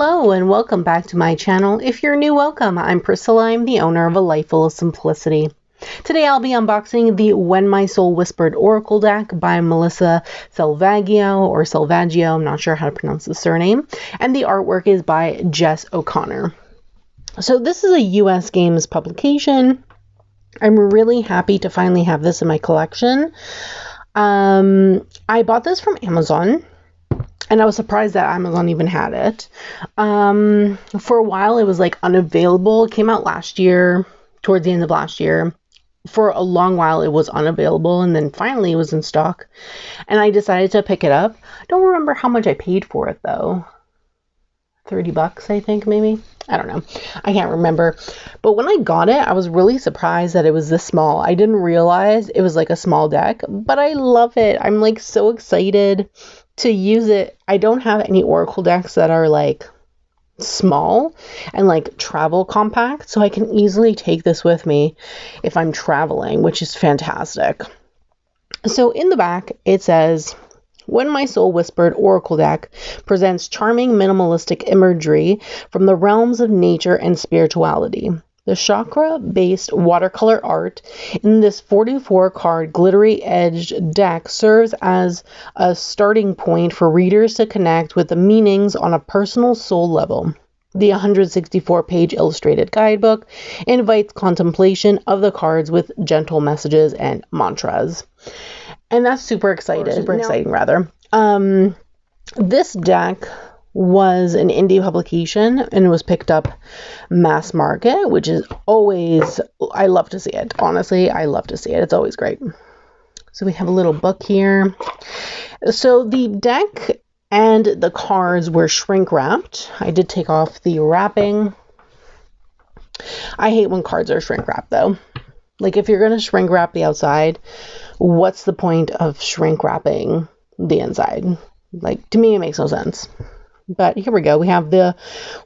Hello and welcome back to my channel. If you're new, welcome. I'm Priscilla. I'm the owner of A Life Full of Simplicity. Today I'll be unboxing the When My Soul Whispered Oracle deck by Melissa Salvaggio. I'm not sure how to pronounce the surname. And the artwork is by Jess O'Connor. So this is a US Games publication. I'm really happy to finally have this in my collection. I bought this from Amazon. And I was surprised that Amazon even had it. For a while, it was like unavailable. It came out last year, towards the end of last year. For a long while, it was unavailable. And then finally, it was in stock. And I decided to pick it up. I don't remember how much I paid for it, though. $30, I think, maybe. I don't know. I can't remember. But when I got it, I was really surprised that it was this small. I didn't realize it was like a small deck. But I love it. I'm like so excited to use it. I don't have any Oracle decks that are like small and like travel compact, so I can easily take this with me if I'm traveling, which is fantastic. So in the back it says, When My Soul Whispered Oracle deck presents charming minimalistic imagery from the realms of nature and spirituality. The chakra-based watercolor art in this 44-card glittery-edged deck serves as a starting point for readers to connect with the meanings on a personal soul level. The 164-page illustrated guidebook invites contemplation of the cards with gentle messages and mantras. And that's super exciting. This deck was an indie publication and it was picked up mass market, which is always, I love to see it. Honestly, I love to see it. It's always great. So we have a little book here. So the deck and the cards were shrink wrapped. I did take off the wrapping. I hate when cards are shrink wrapped though. Like if you're going to shrink wrap the outside, what's the point of shrink wrapping the inside? Like to me, it makes no sense. But here we go. We have the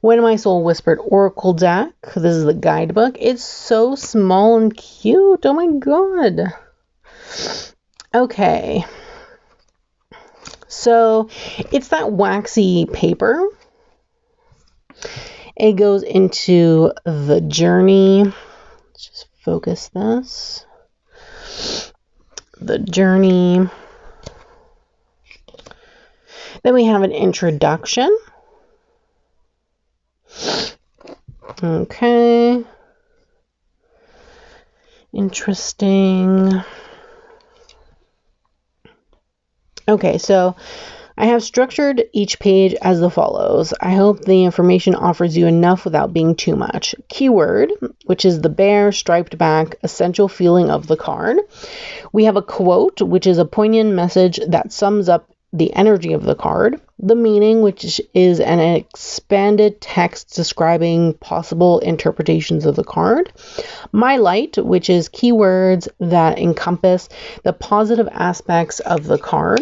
When My Soul Whispered Oracle deck. This is the guidebook. It's so small and cute. Oh my god. Okay. So it's that waxy paper. It goes into the journey. Let's just focus this. The journey. Then we have an introduction. Okay. Interesting. Okay, so I have structured each page as follows. I hope the information offers you enough without being too much. Keyword, which is the bare, striped back, essential feeling of the card. We have a quote, which is a poignant message that sums up the energy of the card. The meaning, which is an expanded text describing possible interpretations of the card. My light, which is keywords that encompass the positive aspects of the card.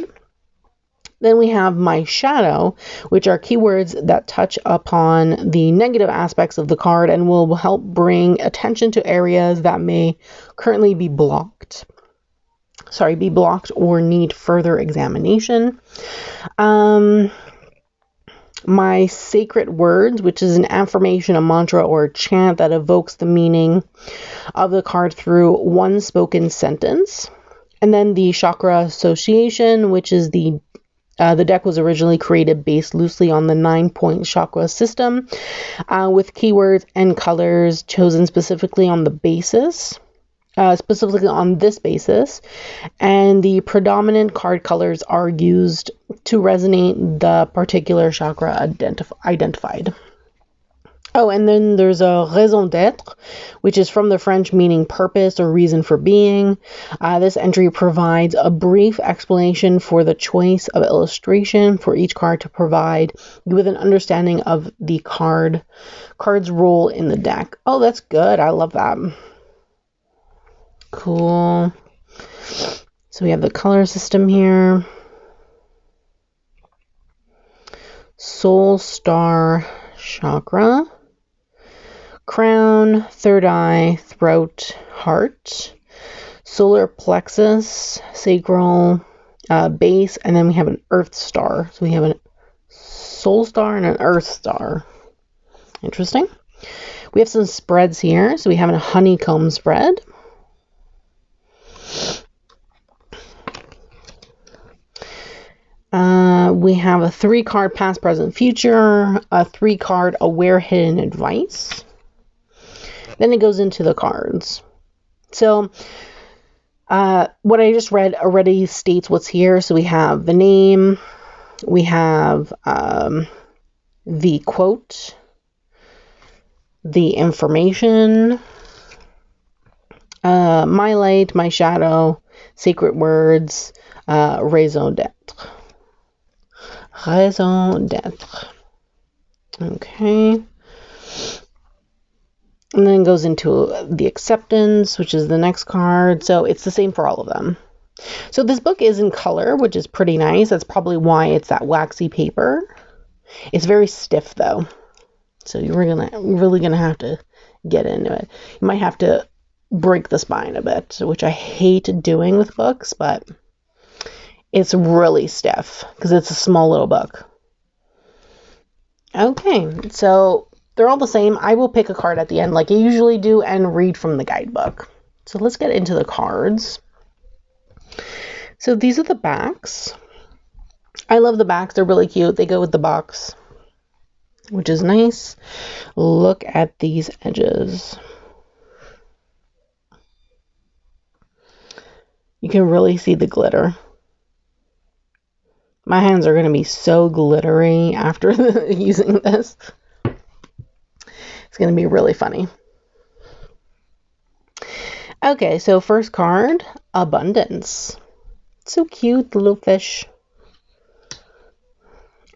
Then we have my shadow, which are keywords that touch upon the negative aspects of the card and will help bring attention to areas that may currently be blocked or need further examination. My sacred words, which is an affirmation, a mantra, or a chant that evokes the meaning of the card through one spoken sentence. And then the chakra association, which is the deck was originally created based loosely on the 9-point chakra system, with keywords and colors chosen specifically on the basis. Specifically on this basis, and the predominant card colors are used to resonate the particular chakra identified. Oh, and then there's a raison d'être, which is from the French meaning purpose or reason for being. This entry provides a brief explanation for the choice of illustration for each card to provide you with an understanding of the card's role in the deck. Oh, that's good. I love that. Cool. So we have the color system here. Soul Star Chakra. Crown, third eye, throat, heart. Solar plexus, sacral, base, and then we have an earth star. So we have a soul star and an earth star. Interesting. We have some spreads here. So we have a honeycomb spread. We have a 3-card past, present, future, a 3-card aware hidden advice. Then it goes into the cards. So what I just read already states what's here. So we have the name, we have the quote, the information, my light, my shadow, sacred words, raison d'etre. Raison d'etre. Okay. And then it goes into the acceptance, which is the next card. So it's the same for all of them. So this book is in color, which is pretty nice. That's probably why it's that waxy paper. It's very stiff though. So you're really gonna have to get into it. You might have to break the spine a bit, which I hate doing with books, but it's really stiff because it's a small little book. Okay, so they're all the same. I will pick a card at the end like I usually do and read from the guidebook. So let's get into the cards. So these are the backs. I love the backs. They're really cute. They go with the box, which is nice. Look at these edges. You can really see the glitter. My hands are going to be so glittery after using this. It's going to be really funny. Okay, so first card, abundance. So cute, the little fish.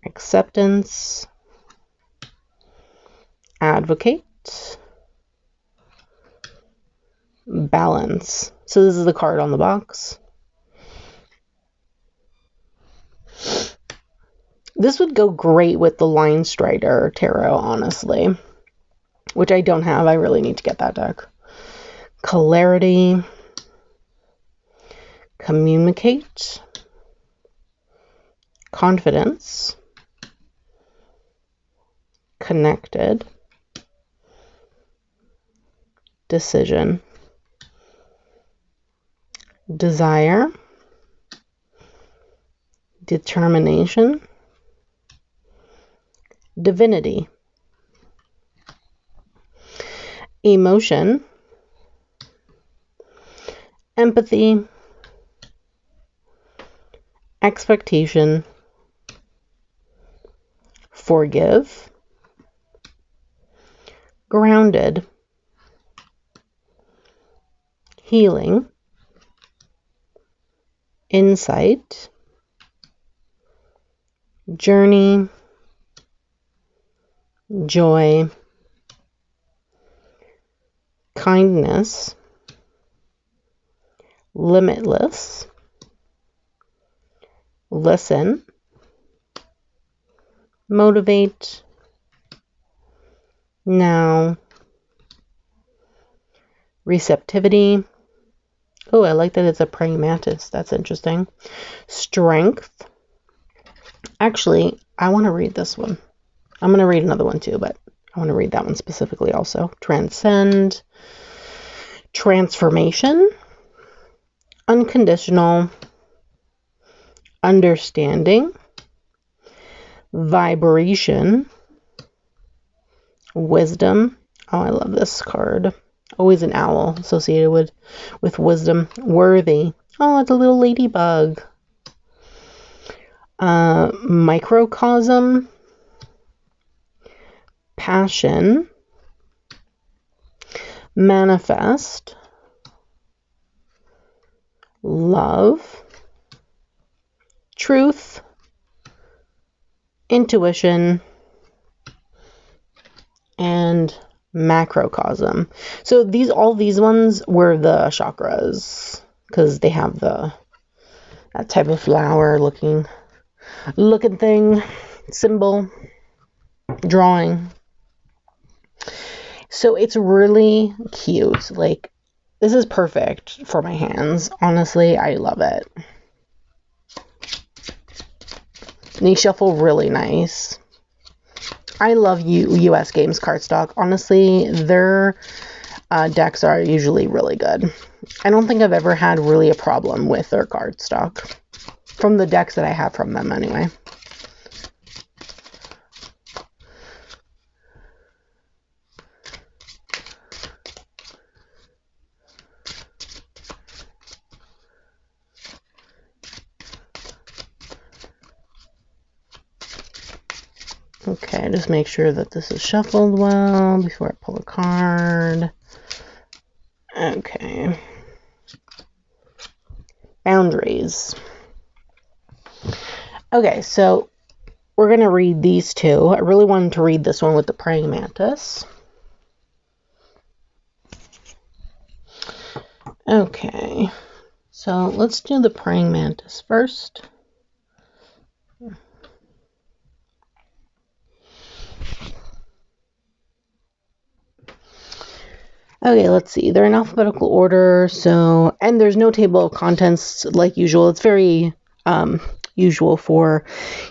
Acceptance. Advocate. Balance. So this is the card on the box. This would go great with the Line Strider Tarot, honestly, which I don't have. I really need to get that deck. Clarity. Communicate. Confidence. Connected. Decision. Desire. Determination. Divinity. Emotion. Empathy. Expectation. Forgive. Grounded. Healing. Insight. Journey. Joy. Kindness. Limitless. Listen. Motivate. Now. Receptivity. Oh, I like that it's a praying mantis. That's interesting. Strength. Actually, I want to read this one. I'm going to read another one too, but I want to read that one specifically also. Transcend. Transformation. Unconditional. Understanding. Vibration. Wisdom. Oh, I love this card. Always an owl associated with wisdom. Worthy. Oh, it's a little ladybug. Microcosm. Passion. Manifest. Love. Truth. Intuition. And macrocosm. So all these ones were the chakras because they have that type of flower looking thing, symbol, drawing. So it's really cute. Like, this is perfect for my hands. Honestly, I love it. They shuffle really nice. I love US Games cardstock. Honestly, their decks are usually really good. I don't think I've ever had really a problem with their cardstock. From the decks that I have from them, anyway. Okay, just make sure that this is shuffled well before I pull a card. Okay. Boundaries. Okay, so we're going to read these two. I really wanted to read this one with the Praying Mantis. Okay, so let's do the Praying Mantis first. Okay, let's see. They're in alphabetical order, so, and there's no table of contents like usual. It's very usual for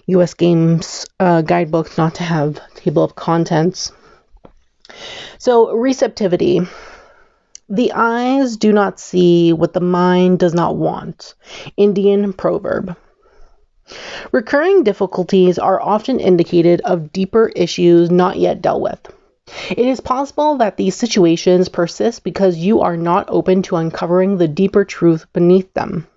US Games guidebooks not to have table of contents. So, receptivity. The eyes do not see what the mind does not want. Indian proverb. Recurring difficulties are often indicated of deeper issues not yet dealt with. It is possible that these situations persist because you are not open to uncovering the deeper truth beneath them.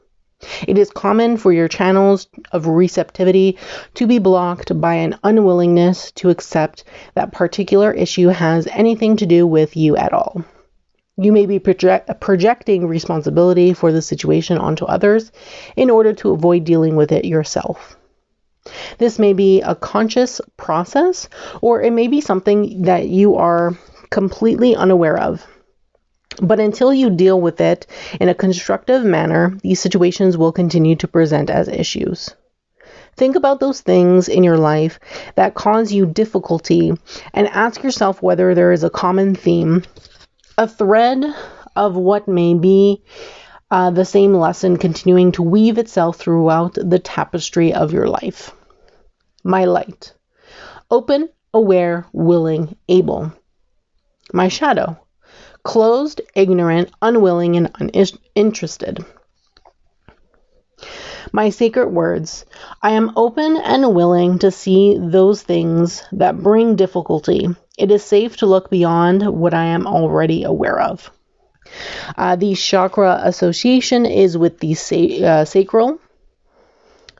It is common for your channels of receptivity to be blocked by an unwillingness to accept that particular issue has anything to do with you at all. You may be projecting responsibility for the situation onto others in order to avoid dealing with it yourself. This may be a conscious process, or it may be something that you are completely unaware of. But until you deal with it in a constructive manner, these situations will continue to present as issues. Think about those things in your life that cause you difficulty and ask yourself whether there is a common theme, a thread of what may be the same lesson continuing to weave itself throughout the tapestry of your life. My light. Open, aware, willing, able. My shadow. Closed, ignorant, unwilling, and uninterested. My sacred words. I am open and willing to see those things that bring difficulty. It is safe to look beyond what I am already aware of. The chakra association is with the sacral.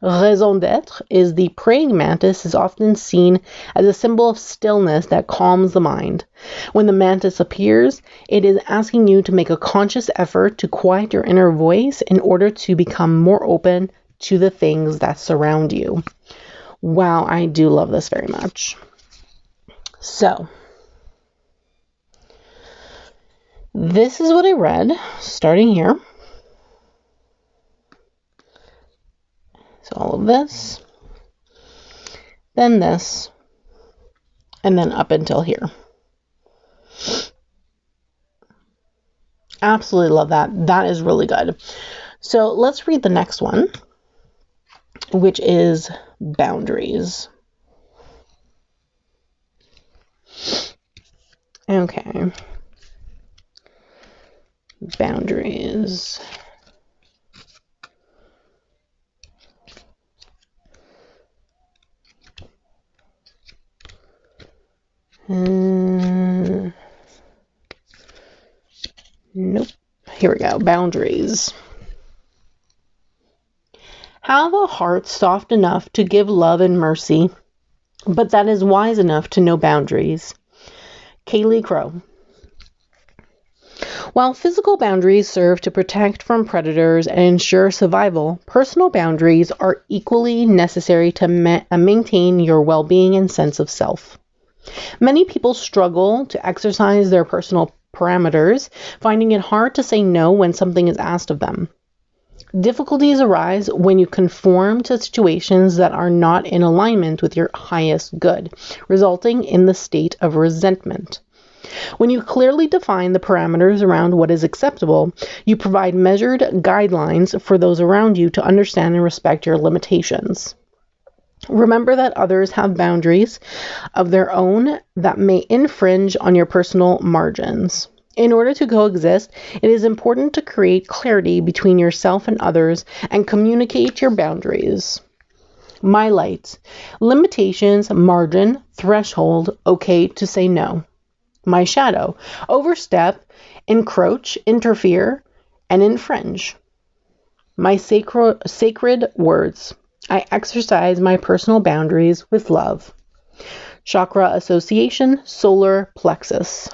Raison d'être is the praying mantis is often seen as a symbol of stillness that calms the mind. When the mantis appears, it is asking you to make a conscious effort to quiet your inner voice in order to become more open to the things that surround you. Wow, I do love this very much. So, this is what I read, starting here. So all of this, then this, and then up until here. Absolutely love that. That is really good. So let's read the next one, which is boundaries. Okay. Boundaries. Nope. Here we go. Boundaries. Have a heart soft enough to give love and mercy, but that is wise enough to know boundaries. Kaylee Crow. While physical boundaries serve to protect from predators and ensure survival, personal boundaries are equally necessary to maintain your well-being and sense of self. Many people struggle to exercise their personal parameters, finding it hard to say no when something is asked of them. Difficulties arise when you conform to situations that are not in alignment with your highest good, resulting in the state of resentment. When you clearly define the parameters around what is acceptable, you provide measured guidelines for those around you to understand and respect your limitations. Remember that others have boundaries of their own that may infringe on your personal margins. In order to coexist, it is important to create clarity between yourself and others and communicate your boundaries. My light. Limitations, margin, threshold, okay to say no. My shadow. Overstep, encroach, interfere, and infringe. My sacred words. I exercise my personal boundaries with love. Chakra association, solar plexus.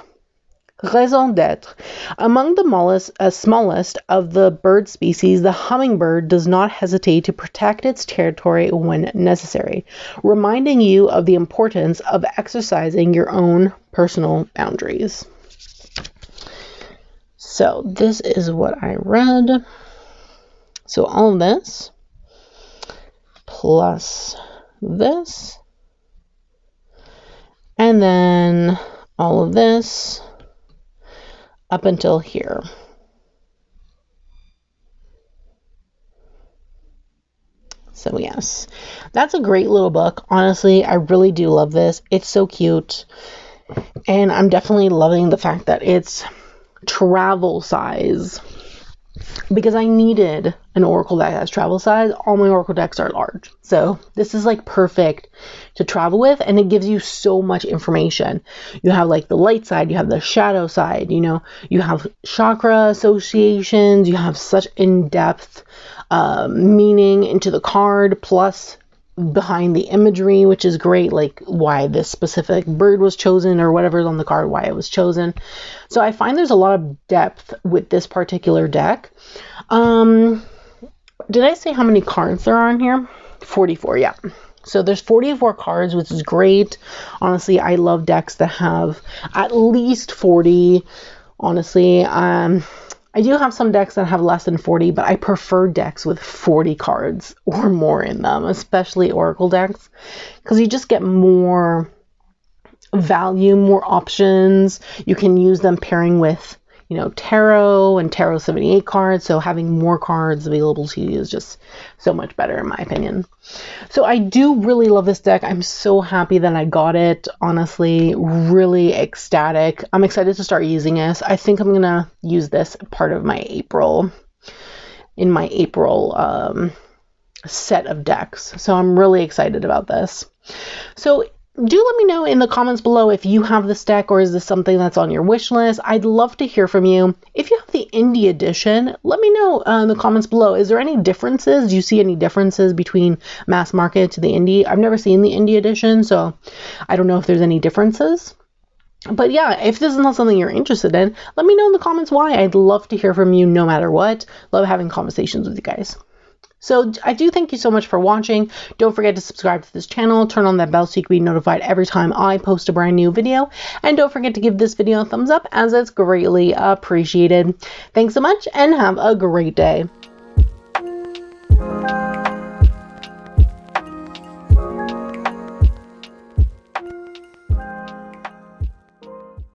Raison d'être. Among the smallest of the bird species, the hummingbird does not hesitate to protect its territory when necessary, reminding you of the importance of exercising your own personal boundaries. So this is what I read. So all of this plus this, and then all of this up until here. So yes, that's a great little book. Honestly, I really do love this. It's so cute. And I'm definitely loving the fact that it's travel size, because I needed an oracle deck that's travel size. All my oracle decks are large. So this is like perfect to travel with, and it gives you so much information. You have like the light side, you have the shadow side, you know, you have chakra associations, you have such in-depth meaning into the card, plus behind the imagery, which is great, like why this specific bird was chosen or whatever's on the card, why it was chosen. So I find there's a lot of depth with this particular deck. Did I say how many cards there are in here? 44, yeah. So there's 44 cards, which is great. Honestly, I love decks that have at least 40. Honestly, I do have some decks that have less than 40, but I prefer decks with 40 cards or more in them, especially oracle decks, because you just get more value, more options. You can use them pairing with, you know, tarot and tarot 78 cards. So having more cards available to you is just so much better in my opinion. So I do really love this deck. I'm so happy that I got it. Honestly, really ecstatic. I'm excited to start using this. I think I'm going to use this part of my April set of decks. So I'm really excited about this. So do let me know in the comments below if you have this deck, or is this something that's on your wish list. I'd love to hear from you. If you have the indie edition, let me know in the comments below. Is there any differences? Do you see any differences between mass market to the indie? I've never seen the indie edition, so I don't know if there's any differences. But yeah, if this is not something you're interested in, let me know in the comments why. I'd love to hear from you no matter what. Love having conversations with you guys. So I do thank you so much for watching. Don't forget to subscribe to this channel, turn on that bell so you can be notified every time I post a brand new video. And don't forget to give this video a thumbs up, as it's greatly appreciated. Thanks so much and have a great day.